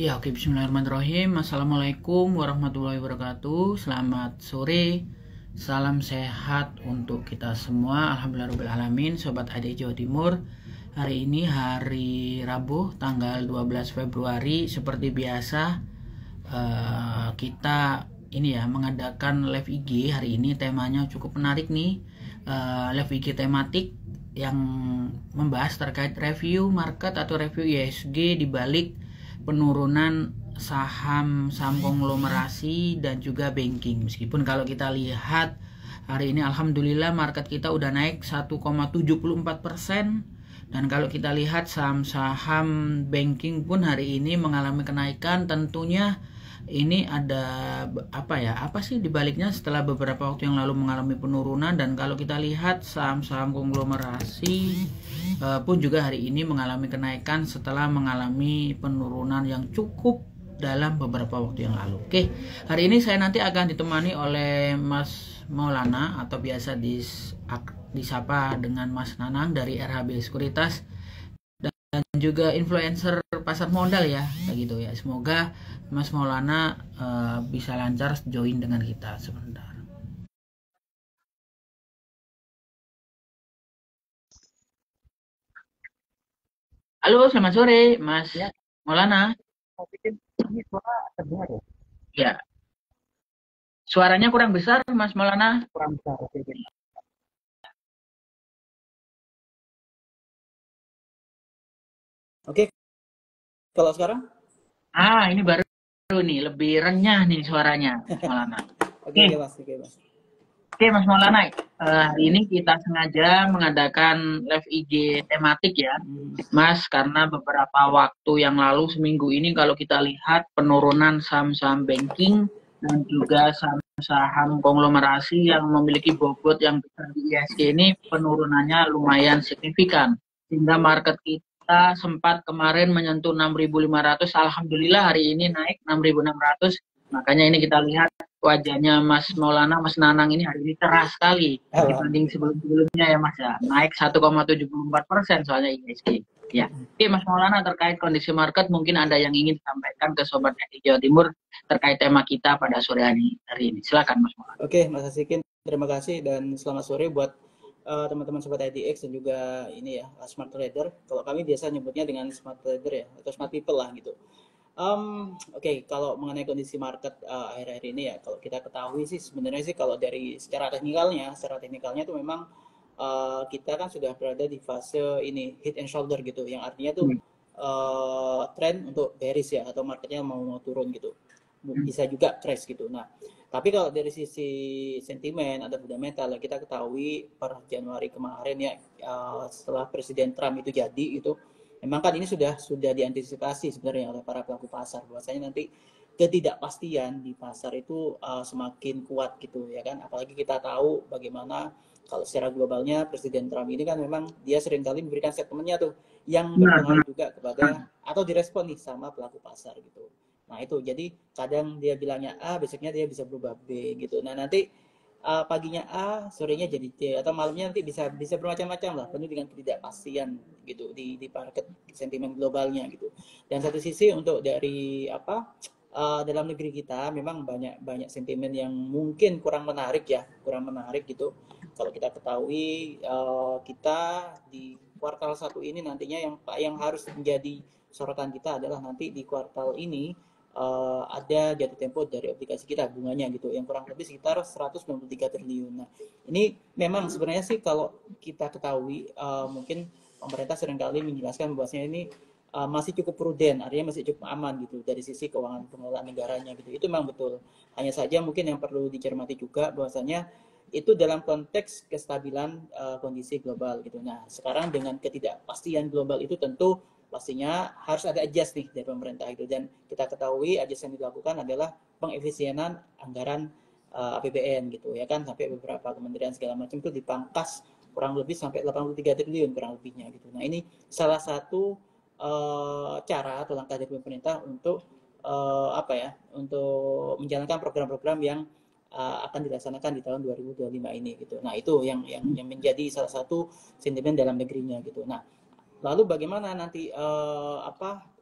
Ya, oke, bismillahirrahmanirrahim. Assalamualaikum warahmatullahi wabarakatuh. Selamat sore. Salam sehat untuk kita semua. Alhamdulillahirrahmanirrahim. Sobat AD Jawa Timur. Hari ini hari Rabu, tanggal 12 Februari. Seperti biasa, kita ini ya mengadakan live IG hari ini. Temanya cukup menarik nih. Live IG tematik yang membahas terkait review market atau review IHSG di balik penurunan saham konglomerasi dan juga banking. Meskipun kalau kita lihat hari ini alhamdulillah market kita udah naik 1,74%, dan kalau kita lihat saham-saham banking pun hari ini mengalami kenaikan. Tentunya ini ada apa sih dibaliknya setelah beberapa waktu yang lalu mengalami penurunan. Dan kalau kita lihat saham-saham konglomerasi pun juga hari ini mengalami kenaikan setelah mengalami penurunan yang cukup dalam beberapa waktu yang lalu. Oke, hari ini saya nanti akan ditemani oleh Mas Maulana atau biasa disapa dengan Mas Nanang dari RHB Sekuritas, dan juga influencer pasar modal ya, kayak gitu ya. Semoga Mas Maulana bisa lancar join dengan kita sebentar. Halo, selamat sore Mas Maulana. Ini suara terdengar ya? Ya, suaranya kurang besar Mas Maulana. Kurang besar. Oke, kalau sekarang? Ini baru nih, lebih renyah nih suaranya Mas Maulana. Oke, Oke, oke Mas. Oke Mas Maulana, hari ini kita sengaja mengadakan live IG tematik ya, Mas, karena beberapa waktu yang lalu, seminggu ini kalau kita lihat penurunan saham-saham banking dan juga saham-saham konglomerasi yang memiliki bobot yang besar di IHSG ini penurunannya lumayan signifikan. Sehingga market kita sempat kemarin menyentuh 6.500, alhamdulillah hari ini naik 6.600. Makanya ini kita lihat wajahnya Mas Maulana, Mas Nanang ini hari ini cerah sekali dibanding sebelum-sebelumnya ya Mas ya. Naik 1,74% soalnya IHSG. Ya. Oke Mas Maulana, terkait kondisi market mungkin ada yang ingin disampaikan ke Sobat di Jawa Timur terkait tema kita pada sore hari ini. Silakan Mas Maulana. Oke, Mas Asikin, terima kasih dan selamat sore buat teman-teman Sobat IDX dan juga ini ya, Smart Trader. Kalau kami biasa nyebutnya dengan Smart Trader ya, atau Smart People lah gitu. Oke, kalau mengenai kondisi market akhir-akhir ini ya, kalau kita ketahui sih sebenarnya sih kalau dari secara teknikalnya tuh memang kita kan sudah berada di fase ini head and shoulder gitu, yang artinya tuh tren untuk bearish ya, atau marketnya mau turun gitu, bisa juga crash gitu. Nah, tapi kalau dari sisi sentimen atau fundamental kita ketahui per Januari kemarin ya, setelah Presiden Trump itu jadi itu, memang kan ini sudah diantisipasi sebenarnya oleh para pelaku pasar, bahwasanya nanti ketidakpastian di pasar itu semakin kuat gitu ya kan. Apalagi kita tahu bagaimana kalau secara globalnya Presiden Trump ini kan memang dia seringkali memberikan statementnya tuh yang berpengaruh juga kepada atau direspon nih sama pelaku pasar gitu. Nah itu, jadi kadang dia bilangnya A, besoknya dia bisa berubah B gitu. Nah nanti paginya A, sorenya jadi D, atau malamnya nanti bisa bermacam-macam lah, penuh dengan ketidakpastian gitu di market sentimen globalnya gitu. Dan satu sisi untuk dari dalam negeri kita memang banyak sentimen yang mungkin kurang menarik gitu. Kalau kita ketahui kita di kuartal 1 ini nantinya yang harus menjadi sorotan kita adalah nanti di kuartal ini ada jatuh tempo dari obligasi kita, bunganya gitu, yang kurang lebih sekitar 193 triliun. Nah, ini memang sebenarnya sih kalau kita ketahui mungkin pemerintah seringkali menjelaskan bahwasanya ini masih cukup prudent, artinya masih cukup aman gitu dari sisi keuangan pengelolaan negaranya gitu. Itu memang betul. Hanya saja mungkin yang perlu dicermati juga bahwasanya itu dalam konteks kestabilan kondisi global gitu. Nah, sekarang dengan ketidakpastian global itu tentu pastinya harus ada adjust nih dari pemerintah itu, dan kita ketahui adjust yang dilakukan adalah pengefisienan anggaran APBN gitu ya kan, sampai beberapa kementerian segala macam itu dipangkas kurang lebih sampai 83 triliun kurang lebihnya gitu. Nah, ini salah satu cara atau langkah dari pemerintah untuk untuk menjalankan program-program yang akan dilaksanakan di tahun 2025 ini gitu. Nah, itu yang menjadi salah satu sentimen dalam negerinya gitu. Nah, lalu bagaimana nanti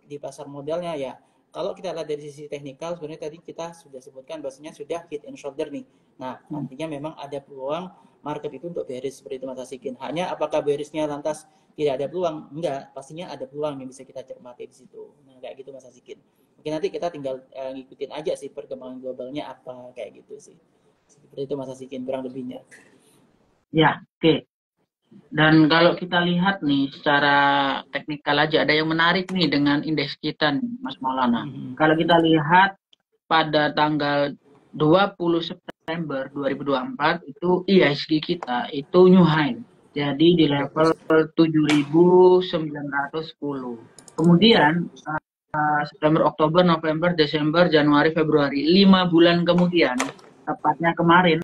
di pasar modalnya ya? kalau kita lihat dari sisi teknikal, sebenarnya tadi kita sudah sebutkan bahwasanya sudah head and shoulder nih. Nah, artinya memang ada peluang market itu untuk bearish seperti itu Mas Asikin. Hanya apakah bearishnya lantas tidak ada peluang? Enggak, pastinya ada peluang yang bisa kita cermati di situ. Nah, kayak gitu Mas Asikin. Mungkin nanti kita tinggal ngikutin aja sih perkembangan globalnya apa kayak gitu sih. Seperti itu Mas Asikin kurang lebihnya. Ya, oke. Dan kalau kita lihat nih secara teknikal aja ada yang menarik nih dengan indeks kita nih, Mas Maulana. Kalau kita lihat pada tanggal 20 September 2024 itu IHSG kita itu new high. Jadi di level 7.910. Kemudian September, Oktober, November, Desember, Januari, Februari, 5 bulan kemudian, tepatnya kemarin,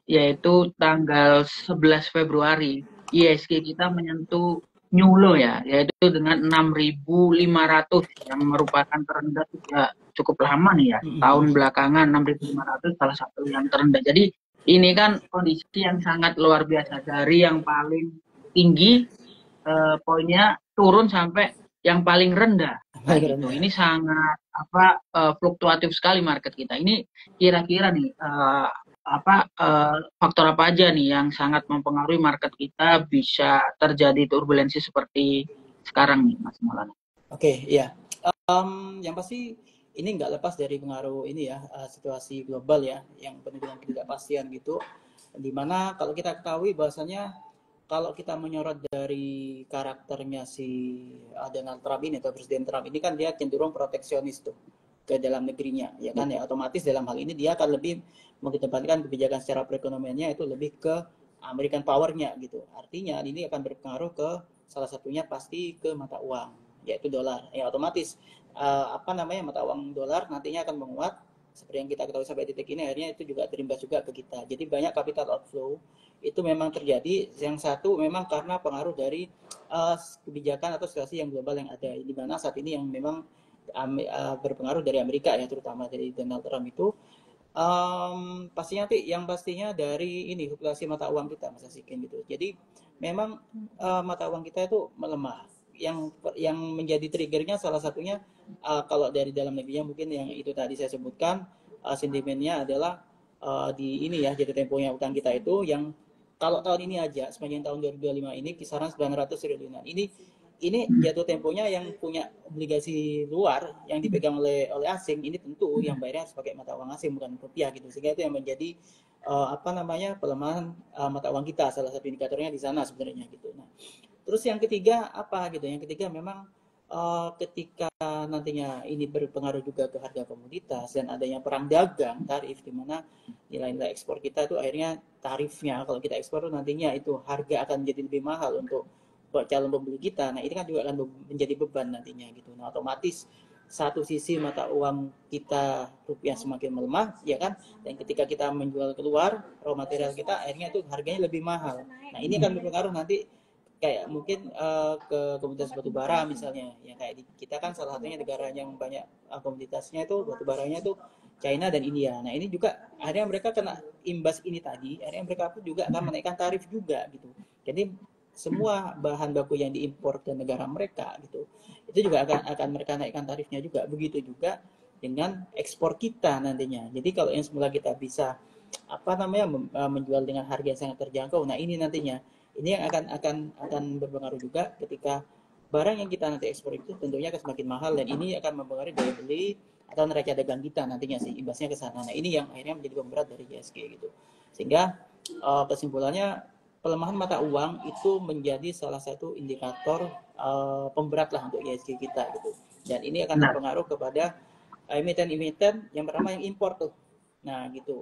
yaitu tanggal 11 Februari, ISG kita menyentuh new low ya, yaitu dengan 6.500 yang merupakan terendah juga cukup lama nih ya, tahun belakangan 6.500 salah satu yang terendah. Jadi ini kan kondisi yang sangat luar biasa, dari yang paling tinggi poinnya turun sampai yang paling rendah. Nah, gitu. Ini sangat fluktuatif sekali market kita. Ini kira-kira nih faktor apa aja nih yang sangat mempengaruhi market kita bisa terjadi turbulensi seperti sekarang nih, Mas Maulana? Oke, ya. Yang pasti ini nggak lepas dari pengaruh ini ya, situasi global ya, yang penuh dengan ketidakpastian gitu. Dimana kalau kita ketahui bahwasanya kalau kita menyorot dari karakternya si Donald Trump ini atau Presiden Trump ini kan dia cenderung proteksionis tuh ke dalam negerinya, ya kan ya, otomatis dalam hal ini dia akan lebih mengedepankan kebijakan secara perekonomiannya itu lebih ke American power-nya gitu. Artinya ini akan berpengaruh ke salah satunya pasti ke mata uang, yaitu dolar. Ya otomatis mata uang dolar nantinya akan menguat seperti yang kita ketahui sampai detik ini, akhirnya itu juga terimbas juga ke kita. Jadi banyak capital outflow itu memang terjadi. Yang satu memang karena pengaruh dari kebijakan atau situasi yang global yang ada, di mana saat ini yang memang berpengaruh dari Amerika ya, terutama dari Donald Trump itu. Pastinya dari ini fluktuasi mata uang kita Mas Asikin gitu. Jadi memang mata uang kita itu melemah. Yang menjadi triggernya salah satunya kalau dari dalam negerinya mungkin yang itu tadi saya sebutkan, sentimennya adalah di ini ya, jatuh temponya utang kita itu yang kalau tahun ini aja sepanjang tahun 2025 ini kisaran 900 triliunan. Ini jatuh temponya yang punya obligasi luar yang dipegang oleh asing, ini tentu yang bayarnya harus pakai mata uang asing bukan rupiah gitu, sehingga itu yang menjadi pelemahan mata uang kita, salah satu indikatornya di sana sebenarnya gitu. Nah, terus yang ketiga apa gitu? Yang ketiga memang ketika nantinya ini berpengaruh juga ke harga komoditas dan adanya perang dagang tarif, di mana nilai-nilai ekspor kita itu akhirnya tarifnya kalau kita ekspor nantinya itu harga akan menjadi lebih mahal untuk calon pembeli kita. Nah, ini kan juga akan menjadi beban nantinya gitu. Nah, otomatis satu sisi mata uang kita rupiah semakin melemah, ya kan? Dan ketika kita menjual keluar raw material kita, akhirnya itu harganya lebih mahal. Nah, ini akan berpengaruh nanti kayak mungkin ke komoditas batu bara misalnya. Ya kayak kita kan salah satunya negara yang banyak komoditasnya itu batu baranya itu China dan India. Nah, ini juga akhirnya mereka kena imbas ini tadi, akhirnya mereka pun juga akan menaikkan tarif juga gitu. Jadi semua bahan baku yang diimpor ke negara mereka gitu, itu juga akan mereka naikkan tarifnya juga. Begitu juga dengan ekspor kita nantinya. Jadi kalau yang semula kita bisa menjual dengan harga yang sangat terjangkau, nah ini nantinya ini yang akan berpengaruh juga ketika barang yang kita nanti ekspor itu tentunya akan semakin mahal, dan ini akan mempengaruhi daya beli atau neraca dagang kita nantinya sih, imbasnya ke sana. Nah, ini yang akhirnya menjadi pemberat dari IHSG gitu. Sehingga kesimpulannya pelemahan mata uang itu menjadi salah satu indikator pemberat lah untuk IHSG kita gitu. Dan ini akan berpengaruh kepada emiten-emiten yang pertama yang impor tuh. Nah gitu,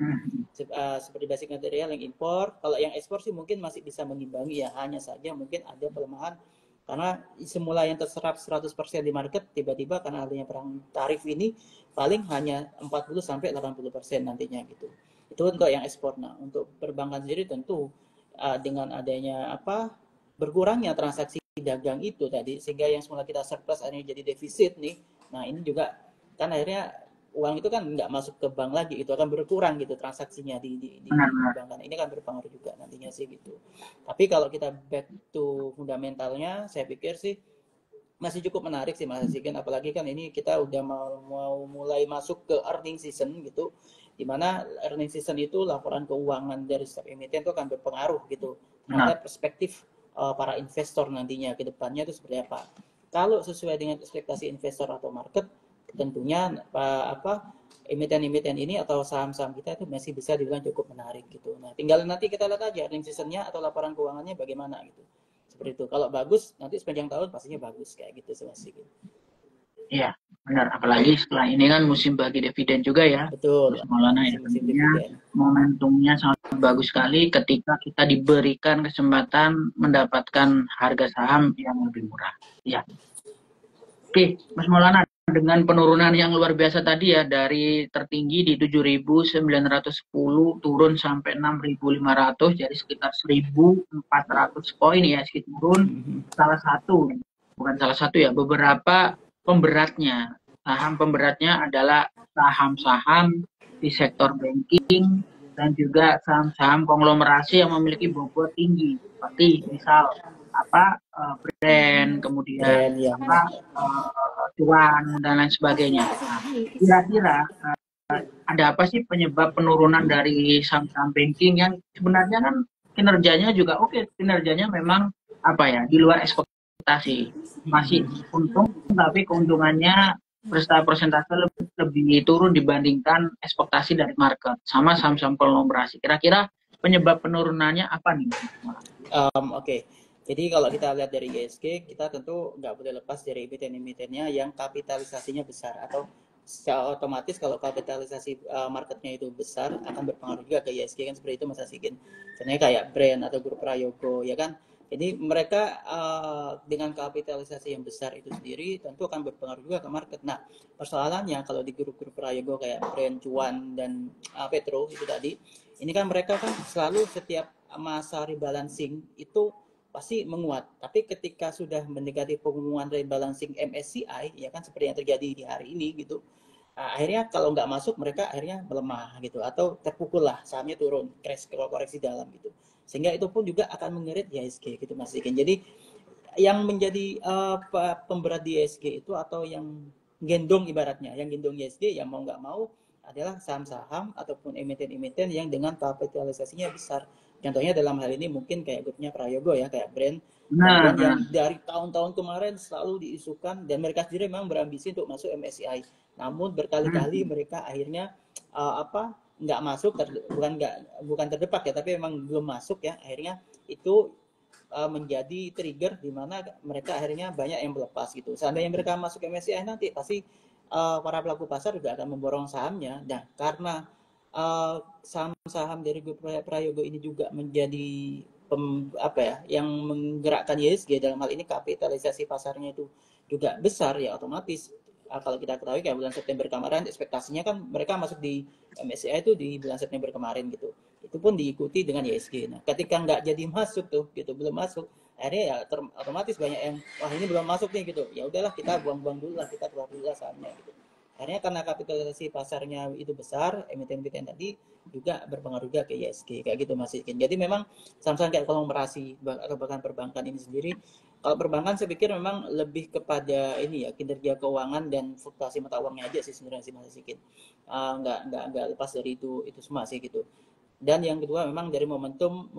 seperti basic material yang impor. Kalau yang ekspor sih mungkin masih bisa mengimbangi ya, hanya saja mungkin ada pelemahan karena semula yang terserap 100% di market, tiba-tiba karena adanya perang tarif ini paling hanya 40-80% nantinya gitu. Itu untuk yang ekspor. Nah, untuk perbankan sendiri tentu dengan adanya berkurangnya transaksi dagang itu tadi, sehingga yang semula kita surplus akhirnya jadi defisit nih. Nah, ini juga kan akhirnya uang itu kan nggak masuk ke bank lagi, itu akan berkurang gitu transaksinya di perbankan. Ini kan berpengaruh juga nantinya sih gitu. Tapi kalau kita back to fundamentalnya, saya pikir sih masih cukup menarik sih Mas Asikin, apalagi kan ini kita udah mau mulai masuk ke earning season gitu, dimana earning season itu laporan keuangan dari setiap emiten itu akan berpengaruh gitu Benar. terhadap perspektif para investor nantinya ke depannya itu seperti apa. Kalau sesuai dengan ekspektasi investor atau market, tentunya apa emiten-emiten ini atau saham-saham kita itu masih bisa dibilang cukup menarik gitu. Nah, tinggal nanti kita lihat aja earning seasonnya atau laporan keuangannya bagaimana gitu. Seperti itu. Kalau bagus, nanti sepanjang tahun pastinya bagus kayak gitu sih Mas Sigit. Iya, benar. Apalagi setelah ini kan musim bagi dividen juga ya, Betul, Mas Maulana ya. musim-musim Tentunya dividen. momentumnya sangat bagus sekali ketika kita diberikan kesempatan mendapatkan harga saham yang lebih murah. Ya, oke, Mas Maulana, dengan penurunan yang luar biasa tadi ya, dari tertinggi di 7.910 turun sampai 6.500, jadi sekitar 1.400 poin ya, sekitar turun. Salah satu, bukan salah satu ya, beberapa pemberatnya. Saham pemberatnya adalah saham-saham di sektor banking dan juga saham-saham konglomerasi yang memiliki bobot tinggi, seperti misal brand, kemudian Brand yang cuan dan lain sebagainya. Nah, kira-kira ada apa sih penyebab penurunan dari saham-saham banking yang sebenarnya kan kinerjanya juga oke, kinerjanya memang apa ya, di luar ekspektasi, masih untung tapi keuntungannya persentase lebih turun dibandingkan ekspektasi dari market sama saham-saham konglomerasi. Kira-kira penyebab penurunannya apa nih? Oke. Jadi kalau kita lihat dari ISG, kita tentu nggak boleh lepas dari emiten-emitennya yang kapitalisasinya besar, atau secara otomatis kalau kapitalisasi marketnya itu besar akan berpengaruh juga ke ISG kan, seperti itu Mas Asikin. Contohnya kayak brand atau grup Prayogo ya kan. Jadi mereka dengan kapitalisasi yang besar itu sendiri tentu akan berpengaruh juga ke market. Nah, persoalannya kalau di grup-grup Prayogo kayak brand, cuan dan Petro itu tadi, ini kan mereka kan selalu setiap masa rebalancing itu pasti menguat. Tapi ketika sudah mendekati pengumuman rebalancing MSCI, ya kan seperti yang terjadi di hari ini gitu, akhirnya kalau nggak masuk mereka akhirnya melemah gitu, atau terpukul lah sahamnya turun, crash, koreksi dalam gitu. Sehingga itu pun juga akan mengerit di ISG gitu Mas Ikin. Jadi yang menjadi pemberat di ISG itu, atau yang gendong ibaratnya, yang gendong ISG yang mau nggak mau adalah saham-saham ataupun emiten-emiten yang dengan kapitalisasinya besar. Contohnya dalam hal ini mungkin kayak grupnya Prayogo ya, kayak brand yang dari tahun-tahun kemarin selalu diisukan dan mereka sendiri memang berambisi untuk masuk MSCI. Namun berkali-kali mereka akhirnya nggak masuk, bukan terdepak ya, tapi memang belum masuk ya. Akhirnya itu menjadi trigger di mana mereka akhirnya banyak yang melepas gitu. Seandainya mereka masuk MSCI nanti pasti para pelaku pasar juga akan memborong sahamnya. Nah, karena saham-saham dari grup Prayogo ini juga menjadi yang menggerakkan ISG, dalam hal ini kapitalisasi pasarnya itu juga besar ya, otomatis kalau kita ketahui kayak bulan September kemarin ekspektasinya kan mereka masuk di MSCI itu di bulan September kemarin gitu, itu pun diikuti dengan ISG. Nah, ketika nggak jadi masuk tuh gitu, belum masuk, akhirnya ya otomatis banyak yang wah ini belum masuk nih gitu, ya udahlah kita buang-buang dulu lah, kita keluar dulu lah sahamnya gitu. Akhirnya karena kapitalisasi pasarnya itu besar, emiten-emiten tadi juga berpengaruh juga ke ISG kayak gitu Mas Ikin. Jadi memang saham-saham kayak konglomerasi atau bahkan perbankan ini sendiri, kalau perbankan saya pikir memang lebih kepada ini ya, kinerja keuangan dan fluktuasi mata uangnya aja sih sebenarnya sih Mas Ikin. Nggak lepas dari itu semua sih gitu. Dan yang kedua memang dari momentum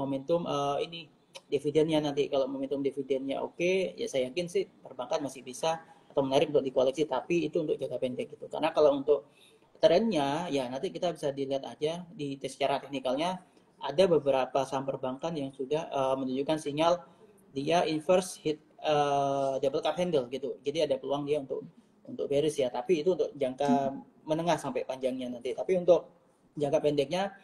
ini dividennya nanti, kalau momentum dividennya oke, ya saya yakin sih perbankan masih bisa atau menarik untuk dikoleksi, tapi itu untuk jangka pendek gitu. Karena kalau untuk trennya ya nanti kita bisa dilihat aja di secara teknikalnya, ada beberapa saham perbankan yang sudah menunjukkan sinyal dia inverse hit double cup handle gitu. Jadi ada peluang dia untuk bearish ya, tapi itu untuk jangka menengah sampai panjangnya nanti. Tapi untuk jangka pendeknya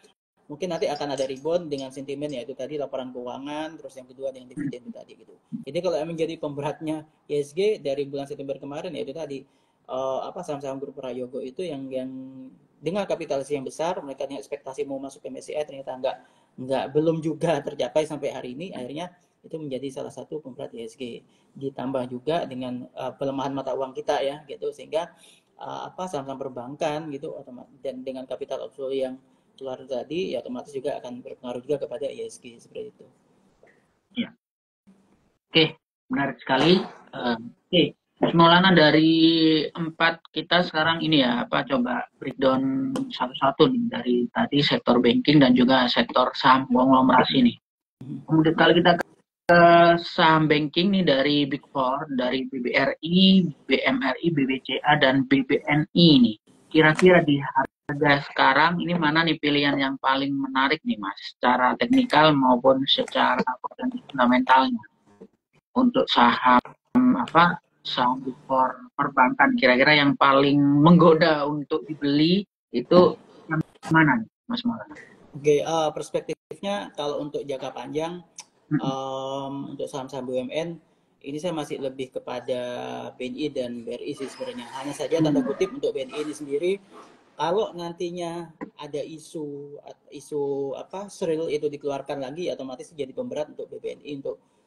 mungkin nanti akan ada rebound dengan sentimen, yaitu tadi laporan keuangan, terus yang kedua dengan dividen itu tadi gitu. Jadi kalau yang menjadi pemberatnya ISG dari bulan September kemarin yaitu tadi saham-saham grup Prayogo itu yang dengan kapitalisasi yang besar, mereka dengan ekspektasi mau masuk ke MSCI ternyata nggak belum juga tercapai sampai hari ini, akhirnya itu menjadi salah satu pemberat ISG. Ditambah juga dengan pelemahan mata uang kita ya gitu, sehingga saham-saham perbankan gitu dan dengan capital outflow yang keluar tadi ya otomatis juga akan berpengaruh juga kepada ISG seperti itu. Ya. Oke, menarik sekali. Oke, Mas Maulana, dari empat kita sekarang ini ya, apa coba breakdown satu-satu nih dari tadi sektor banking dan juga sektor saham konglomerasi nih. Kemudian kalau kita ke saham banking nih dari Big Four, dari BBRI, BMRI, BBCA, dan BBNI nih. Kira-kira di harga sekarang ini mana nih pilihan yang paling menarik nih Mas, secara teknikal maupun secara fundamentalnya untuk saham apa saham Big Four perbankan kira-kira yang paling menggoda untuk dibeli itu yang mana nih Mas Maulana? Oke, perspektifnya kalau untuk jangka panjang, Mm-mm. untuk saham-saham BUMN, ini saya masih lebih kepada BNI dan BRI sih sebenarnya. Hanya saja tanda Hmm. kutip untuk BNI ini sendiri, kalau nantinya ada isu apa Sril itu dikeluarkan lagi, otomatis jadi pemberat untuk BBNI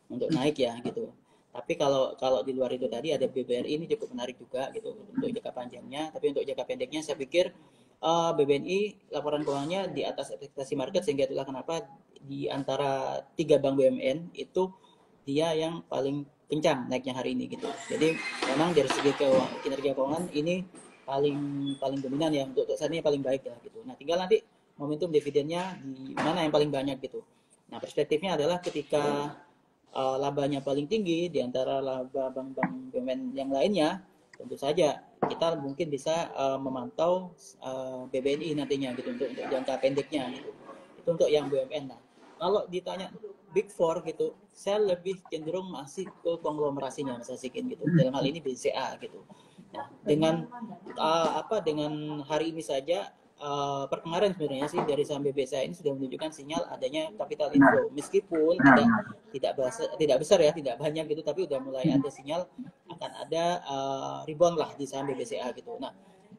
untuk naik ya gitu. Tapi kalau kalau di luar itu tadi ada BBRI ini cukup menarik juga gitu untuk jangka panjangnya. Tapi untuk jangka pendeknya saya pikir BBNI laporan keuangannya di atas ekspektasi market, sehingga itulah kenapa di antara tiga bank BUMN itu dia yang paling kencang naiknya hari ini gitu. Jadi memang dari segi kinerja keuangan ini paling paling dominan ya, untuk saat ini paling baik ya gitu. Nah tinggal nanti momentum dividennya di mana yang paling banyak gitu. Nah perspektifnya adalah ketika labanya paling tinggi di antara laba bank-bank BUMN yang lainnya, tentu saja kita mungkin bisa memantau BBNI nantinya gitu untuk jangka pendeknya gitu. Itu untuk yang BUMN. Nah, kalau ditanya Big Four gitu, saya lebih cenderung masih ke konglomerasinya Mas Asikin gitu. Dalam hal ini BCA gitu. Nah, dengan hari ini saja per kemarin sebenarnya sih dari saham BBCA ini sudah menunjukkan sinyal adanya capital Benar, inflow, meskipun benar, tidak benar. tidak besar ya, tidak banyak gitu, tapi udah mulai ada sinyal akan ada rebound lah di saham BBCA gitu. Nah,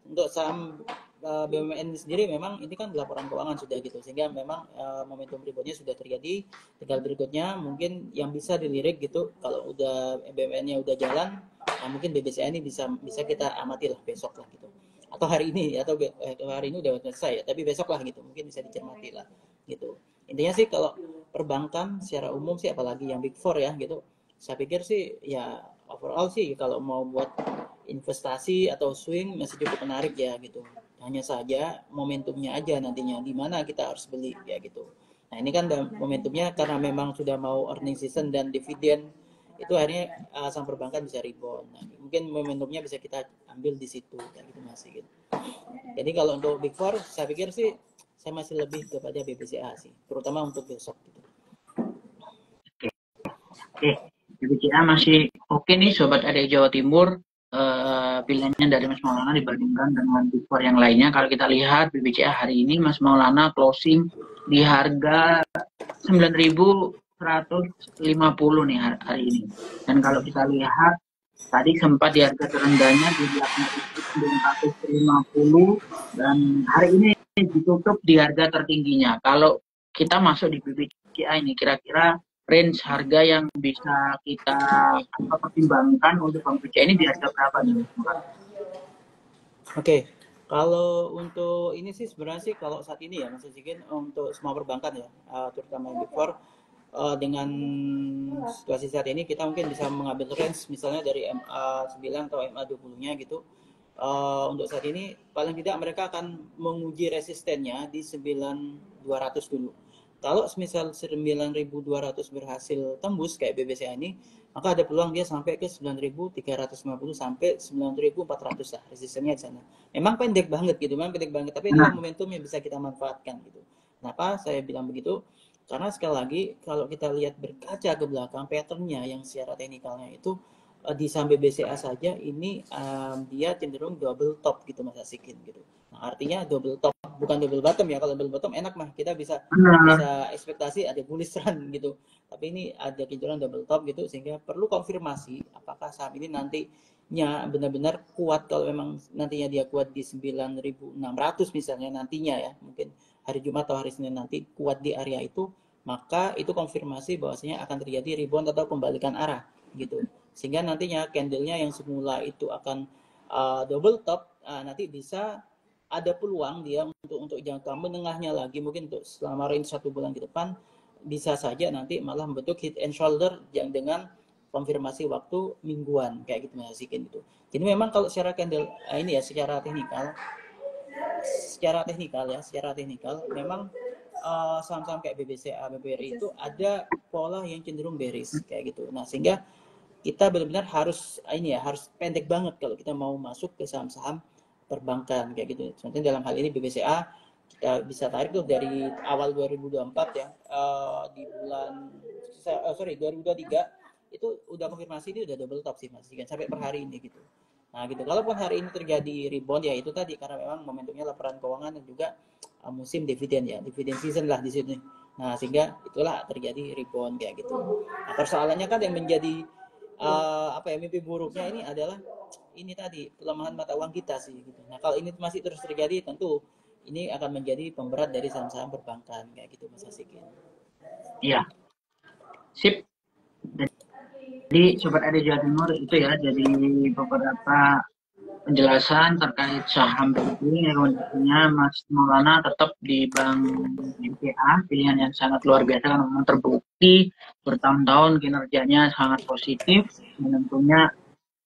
untuk saham BUMN sendiri memang ini kan laporan keuangan sudah gitu, sehingga memang momentum reboundnya sudah terjadi. Tinggal berikutnya mungkin yang bisa dilirik gitu, kalau udah BUMN-nya udah jalan, nah mungkin BBCA ini bisa bisa kita amati lah besok lah gitu, atau hari ini, atau hari ini udah selesai ya, tapi besok lah gitu mungkin bisa dicermati lah gitu. Intinya sih kalau perbankan secara umum sih, apalagi yang Big Four ya gitu, saya pikir sih ya overall sih kalau mau buat investasi atau swing masih cukup menarik ya gitu. Hanya saja momentumnya aja nantinya di mana kita harus beli ya gitu. Nah ini kan momentumnya karena memang sudah mau earning season dan dividen, itu akhirnya saham perbankan bisa rebound. Nah, mungkin momentumnya bisa kita ambil di situ kayak gitu masih gitu. Jadi kalau untuk Big Four saya pikir sih saya masih lebih kepada BBCA sih, terutama untuk besok gitu. Oke, BBCA masih oke nih Sobat Adik Jawa Timur. Pilihannya dari Mas Maulana dibandingkan dengan Big Four yang lainnya. Kalau kita lihat BBCA hari ini Mas Maulana closing di harga 9.150 nih hari ini. Dan kalau kita lihat tadi sempat di harga terendahnya di 8.950 dan hari ini ditutup di harga tertingginya. Kalau kita masuk di BBCA ini kira-kira range harga yang bisa kita pertimbangkan untuk Bank BCA ini di harga berapa nih? Oke, kalau untuk ini sih sebenarnya sih kalau saat ini ya Mas Sikin, untuk semua perbankan ya, terutama yang Big Four, dengan situasi saat ini kita mungkin bisa mengambil range misalnya dari MA 9 atau MA 20-nya gitu. Untuk saat ini paling tidak mereka akan menguji resistennya di 9.200 dulu. Kalau misal 9.200 berhasil tembus kayak BBCA ini, maka ada peluang dia sampai ke 9.350 sampai 9.400 lah resistennya di sana. Memang pendek banget gitu, memang pendek banget, tapi inilah Nah, momentum yang bisa kita manfaatkan gitu. Kenapa saya bilang begitu? Karena sekali lagi kalau kita lihat berkaca ke belakang patternnya yang secara teknikalnya itu di saham BBCA saja ini dia cenderung double top gitu Mas Asikin gitu. Nah, artinya double top bukan double bottom ya. Kalau double bottom enak mah kita bisa benar. bisa ekspektasi ada bullish run gitu. Tapi ini ada cenderung double top gitu, sehingga perlu konfirmasi apakah saham ini nantinya benar-benar kuat. Kalau memang nantinya dia kuat di 9.600 misalnya nantinya ya, mungkin hari Jumat atau hari Senin nanti kuat di area itu, maka itu konfirmasi bahwasanya akan terjadi rebound atau pembalikan arah gitu. Sehingga nantinya candlenya yang semula itu akan double top, nanti bisa ada peluang dia untuk jangka menengahnya lagi, mungkin untuk selama range 1 bulan ke depan bisa saja nanti malah membentuk hit and shoulder yang dengan konfirmasi waktu mingguan kayak gitu Mas Sikin itu. Jadi memang kalau secara candle ini ya secara teknikal memang saham-saham kayak BBCA, BBRI itu ada pola yang cenderung bearish kayak gitu. Nah, sehingga kita benar-benar harus harus pendek banget kalau kita mau masuk ke saham-saham perbankan kayak gitu. Contohnya dalam hal ini BBCA kita bisa tarik tuh dari awal 2024 ya, di bulan 2023 itu udah konfirmasi, ini udah double top sih Mas, sampai per hari ini gitu. Nah gitu, kalaupun hari ini terjadi rebound ya itu tadi karena memang momentumnya laporan keuangan dan juga musim dividen ya, dividen season lah di sini. Nah sehingga itulah terjadi rebound kayak gitu. Nah, persoalannya kan yang menjadi mimpi buruknya ini adalah ini tadi pelemahan mata uang kita sih gitu. Nah kalau ini masih terus terjadi tentu ini akan menjadi pemberat dari saham-saham perbankan kayak gitu Mas Asikin. Iya, sip. Jadi Sobat Adi Jawa Timur itu ya, jadi beberapa penjelasan terkait saham banking yang kondisinya Mas Maulana tetap di Bank BCA, pilihan yang sangat luar biasa karena memang terbukti bertahun-tahun kinerjanya sangat positif, dan tentunya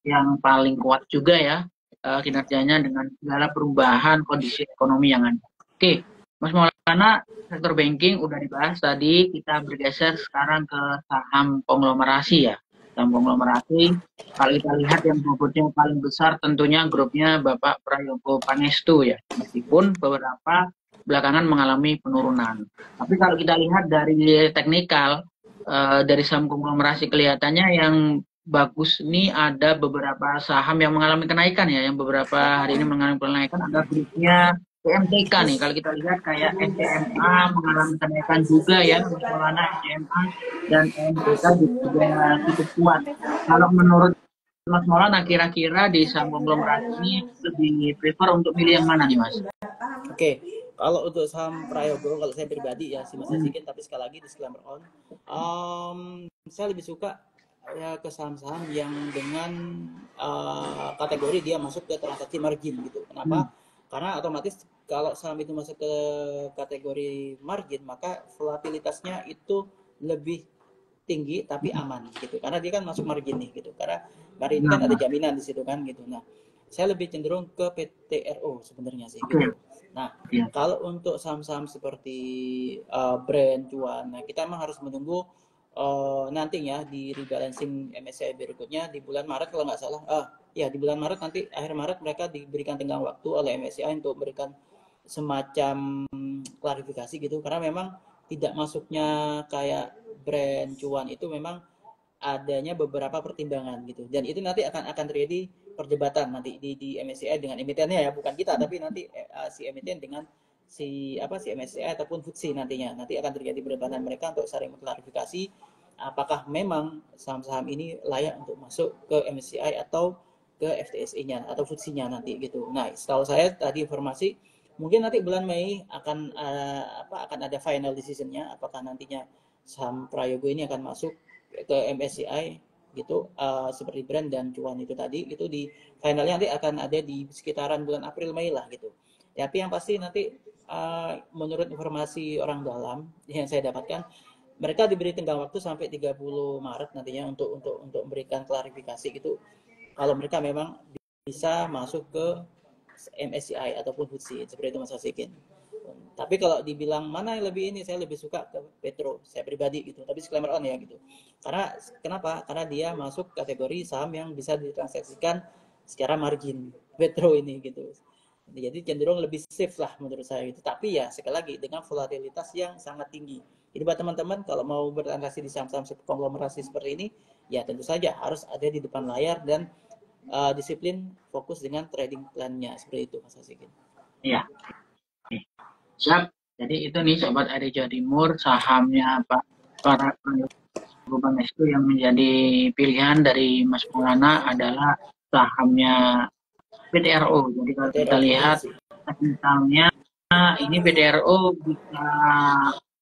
yang paling kuat juga ya kinerjanya dengan segala perubahan kondisi ekonomi yang ada. Oke, Mas Maulana, sektor banking udah dibahas tadi, kita bergeser sekarang ke saham konglomerasi ya. Saham konglomerasi, kalau kita lihat yang bobotnya paling besar tentunya grupnya Bapak Prayogo Pangestu ya, meskipun beberapa belakangan mengalami penurunan. Tapi kalau kita lihat dari teknikal, dari saham konglomerasi kelihatannya yang bagus ini ada beberapa saham yang mengalami kenaikan ya, yang beberapa hari ini mengalami kenaikan. Ada grupnya PMTK nih, kalau kita lihat kayak SCMA mengalami kenaikan juga ya, Maulana, SCMA dan PMTK juga cukup kuat. Kalau menurut Mas Maulana, kira-kira di saham konglomerasi ini lebih prefer untuk milih yang mana nih Mas? Oke, kalau untuk saham Prayogo, kalau saya pribadi ya si Mas Asikin, tapi sekali lagi disclaimer saya lebih suka ya ke saham-saham yang dengan kategori dia masuk ke transaksi margin gitu. Kenapa? Karena otomatis kalau saham itu masuk ke kategori margin, maka volatilitasnya itu lebih tinggi tapi aman gitu. Karena dia kan masuk margin nih gitu. Karena margin kan ada jaminan di situ kan gitu. Nah, saya lebih cenderung ke PTRO sebenarnya sih gitu. Nah, kalau untuk saham-saham seperti brand cuan, nah kita emang harus menunggu nantinya di rebalancing MSCI berikutnya di bulan Maret kalau nggak salah. Ya di bulan Maret nanti, akhir Maret mereka diberikan tenggang waktu oleh MSCI untuk memberikan semacam klarifikasi gitu, karena memang tidak masuknya kayak brand cuan itu memang adanya beberapa pertimbangan gitu, dan itu nanti akan terjadi perdebatan nanti di MSCI dengan emitennya ya, bukan kita tapi nanti si emiten dengan si MSCI ataupun FTSE nantinya nanti akan terjadi perdebatan mereka untuk saling mengklarifikasi apakah memang saham-saham ini layak untuk masuk ke MSCI atau ke FTSE-nya atau FTSE-nya nanti gitu. Nah, setahu saya tadi informasi mungkin nanti bulan Mei akan ada final decision-nya apakah nantinya saham Prayogo ini akan masuk ke MSCI gitu, seperti brand dan cuan itu tadi gitu, di finalnya nanti akan ada di sekitaran bulan April Mei lah gitu. Tapi yang pasti nanti menurut informasi orang dalam yang saya dapatkan, mereka diberi tenggang waktu sampai 30 Maret nantinya untuk memberikan klarifikasi gitu, kalau mereka memang bisa masuk ke MSCI ataupun FTSE seperti itu Mas Asikin. Tapi kalau dibilang mana yang lebih ini, saya lebih suka ke Petro, saya pribadi gitu. Tapi disclaimer on ya gitu. Karena kenapa? Karena dia masuk kategori saham yang bisa ditransaksikan secara margin, Petro ini gitu. Jadi cenderung lebih safe lah menurut saya gitu. Tapi ya sekali lagi dengan volatilitas yang sangat tinggi. Jadi buat teman-teman kalau mau bertransaksi di saham-saham konglomerasi seperti ini, ya tentu saja harus ada di depan layar dan disiplin fokus dengan trading plan-nya seperti itu Mas Asikin. Iya. Siap. Jadi itu nih Sobat Adi Jawa Timur, sahamnya Pak Prayogo Pangestu yang menjadi pilihan dari Mas Maulana adalah sahamnya PTRO. Jadi kalau kita lihat misalnya ini PTRO bisa,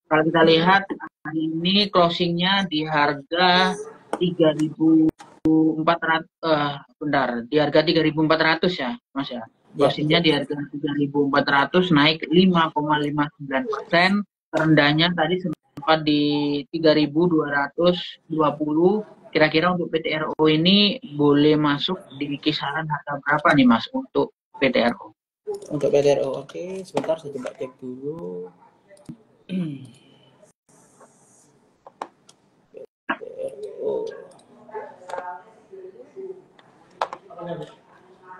kalau kita lihat hari ini closingnya di harga 3.400 di harga 3.400 ya Mas ya. Closingnya di harga 3.400 naik 5,59%. Terendahnya tadi sempat di 3.220, kira-kira untuk PTRO ini boleh masuk di kisaran harga berapa nih Mas untuk PTRO? Untuk PTRO, oke, sebentar saya coba cek dulu. PTRO.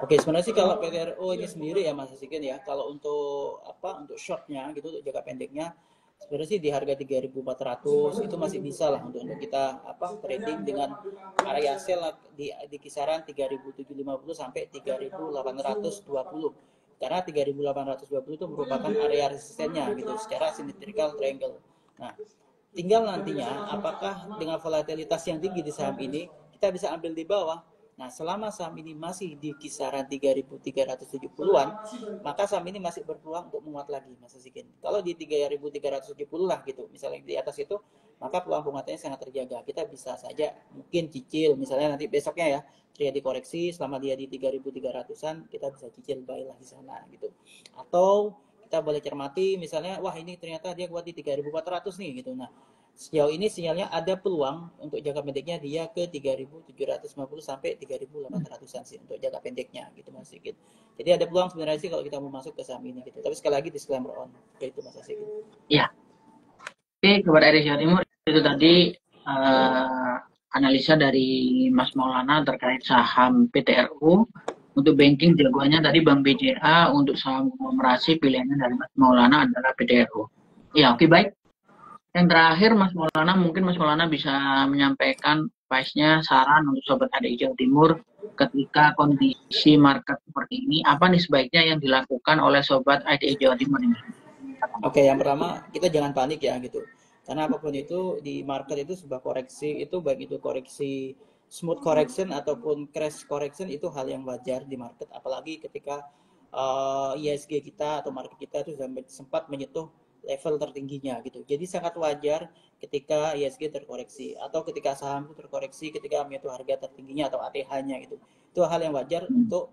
Oke, sebenarnya sih kalau PTRO ini sendiri ya Mas Sikin ya, kalau untuk apa untuk shortnya gitu, untuk jangka pendeknya, sebenarnya sih di harga 3.400 itu masih bisa lah untuk kita apa trading dengan area sell di kisaran 3.750 sampai 3.820. Karena 3.820 itu merupakan area resistennya gitu secara symmetrical triangle. Nah, tinggal nantinya apakah dengan volatilitas yang tinggi di saham ini kita bisa ambil di bawah. Nah, selama saham ini masih di kisaran 3.370-an, maka saham ini masih berpeluang untuk menguat lagi, Mas Sikin. Kalau di 3.370 lah gitu, misalnya di atas itu, maka peluang penguatannya sangat terjaga. Kita bisa saja mungkin cicil, misalnya nanti besoknya ya, terjadi koreksi selama dia di 3.300-an, kita bisa cicil buy lah di sana gitu. Atau kita boleh cermati misalnya, wah ini ternyata dia kuat di 3.400 nih gitu. Nah, sejauh ini sinyalnya ada peluang untuk jangka pendeknya dia ke 3.750 sampai 3.800-an sih untuk jangka pendeknya gitu Mas Sigit. Jadi ada peluang sebenarnya sih kalau kita mau masuk ke saham ini gitu. Tapi sekali lagi disclaimer on. Oke, itu Mas Sigit. Ya, oke, kepada RI Jawa Timur itu tadi analisa dari Mas Maulana terkait saham PTRU. Untuk banking jagoannya tadi Bank BCA, untuk saham konglomerasi pilihannya dari Mas Maulana adalah PTRU. Ya, oke baik. Yang terakhir Mas Maulana, mungkin Mas Maulana bisa menyampaikan advice-nya, saran untuk Sobat ADI Jawa Timur ketika kondisi market seperti ini, apa nih sebaiknya yang dilakukan oleh Sobat ADI Jawa Timur ini? Oke, yang pertama kita jangan panik ya gitu. Karena apapun itu di market itu sebuah koreksi itu baik itu koreksi smooth correction ataupun crash correction itu hal yang wajar di market apalagi ketika ISG kita atau market kita itu sempat menyentuh level tertingginya gitu. Jadi sangat wajar ketika ISG terkoreksi atau ketika saham itu terkoreksi ketika menyentuh harga tertingginya atau ATH-nya gitu. Itu hal yang wajar untuk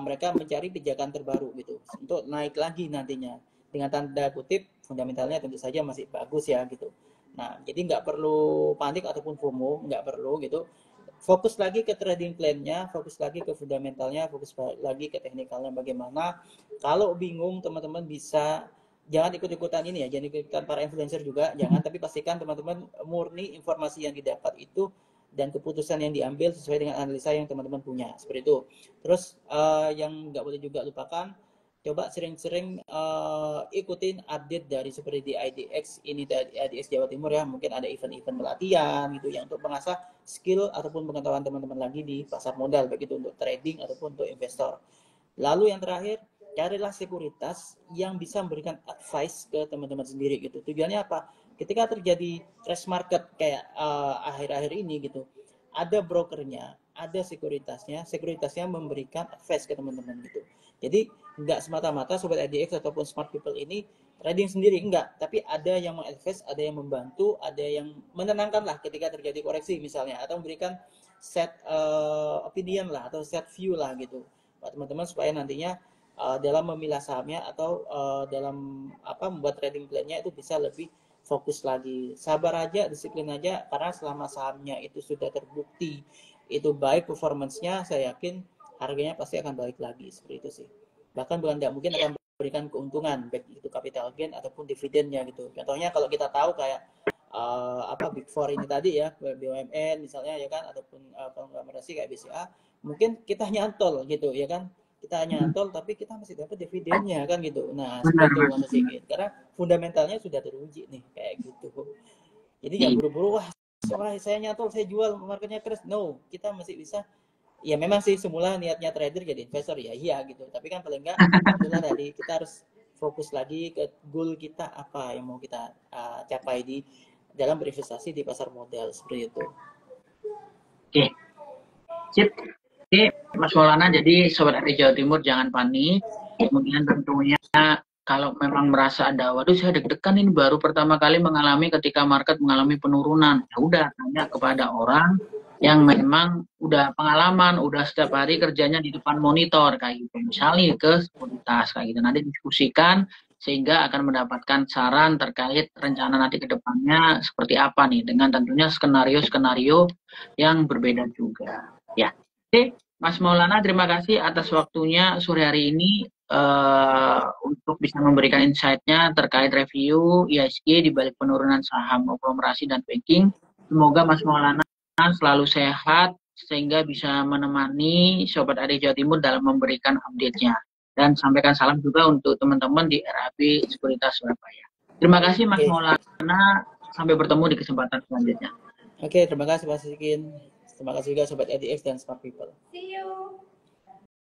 mereka mencari pijakan terbaru gitu untuk naik lagi nantinya. Dengan tanda kutip fundamentalnya tentu saja masih bagus ya gitu. Nah, jadi nggak perlu panik ataupun FOMO, nggak perlu gitu. Fokus lagi ke trading plan-nya, fokus lagi ke fundamentalnya, fokus lagi ke teknikalnya bagaimana. Kalau bingung teman-teman bisa jangan ikut-ikutan ini ya, jangan ikut-ikutan para influencer juga, jangan, tapi pastikan teman-teman murni informasi yang didapat itu dan keputusan yang diambil sesuai dengan analisa yang teman-teman punya, seperti itu. Terus yang nggak boleh juga lupakan, coba sering-sering ikutin update dari seperti di IDX ini, dari IDX Jawa Timur ya, mungkin ada event-event pelatihan gitu ya untuk mengasah skill ataupun pengetahuan teman-teman lagi di pasar modal, baik itu untuk trading ataupun untuk investor. Lalu yang terakhir, carilah sekuritas yang bisa memberikan advice ke teman-teman sendiri gitu. Tujuannya apa? Ketika terjadi crash market kayak akhir-akhir ini gitu, ada brokernya, ada sekuritasnya memberikan advice ke teman-teman gitu. Jadi nggak semata-mata Sobat IDX ataupun Smart People ini trading sendiri, enggak. Tapi ada yang mengadvise, ada yang membantu, ada yang menenangkan lah ketika terjadi koreksi misalnya. Atau memberikan set opinion lah, atau set view lah gitu. Buat teman-teman supaya nantinya dalam memilah sahamnya atau dalam membuat trading plan-nya itu bisa lebih fokus lagi. Sabar aja, disiplin aja, karena selama sahamnya itu sudah terbukti itu baik performance-nya, saya yakin harganya pasti akan balik lagi, seperti itu sih. Bahkan bukan tidak mungkin akan memberikan keuntungan baik itu capital gain ataupun dividennya gitu. Contohnya kalau kita tahu kayak Big Four ini tadi ya, BUMN misalnya ya kan, ataupun konglomerasi kayak BCA, mungkin kita nyantol gitu ya kan, kita nyantol tapi kita masih dapat dividennya kan gitu. Nah, seperti itu Mas Sigit. Karena fundamentalnya sudah teruji nih kayak gitu. Jadi jangan buru-buru, wah saya nyantol, saya jual, marketnya crash. No, kita masih bisa. Ya memang sih semula niatnya trader jadi investor ya iya gitu. Tapi kan paling enggak itulah tadi kita harus fokus lagi ke goal kita apa yang mau kita capai di dalam berinvestasi di pasar modal, seperti itu. Oke. Sip. Oke, Mas Maulana, jadi Sobat ADI Jawa Timur jangan panik. Kemudian tentunya kalau memang merasa ada, waduh saya deg-degan ini baru pertama kali mengalami ketika market mengalami penurunan. Ya udah, tanya kepada orang yang memang udah pengalaman, udah setiap hari kerjanya di depan monitor kayak gitu. Misalnya ke sekuritas kayak gitu. Nanti diskusikan sehingga akan mendapatkan saran terkait rencana nanti ke depannya seperti apa nih, dengan tentunya skenario-skenario yang berbeda juga. Ya, oke, Mas Maulana, terima kasih atas waktunya sore hari ini untuk bisa memberikan insight-nya terkait review IHSG di balik penurunan saham aglomerasi dan banking. Semoga Mas Maulana selalu sehat sehingga bisa menemani Sobat Adik Jawa Timur dalam memberikan update-nya. Dan sampaikan salam juga untuk teman-teman di RAB Sekuritas Surabaya. Terima kasih Mas Maulana, sampai bertemu di kesempatan selanjutnya. Oke, terima kasih Pak Sikin. Terima kasih juga Sobat IDX dan Smart People. See you.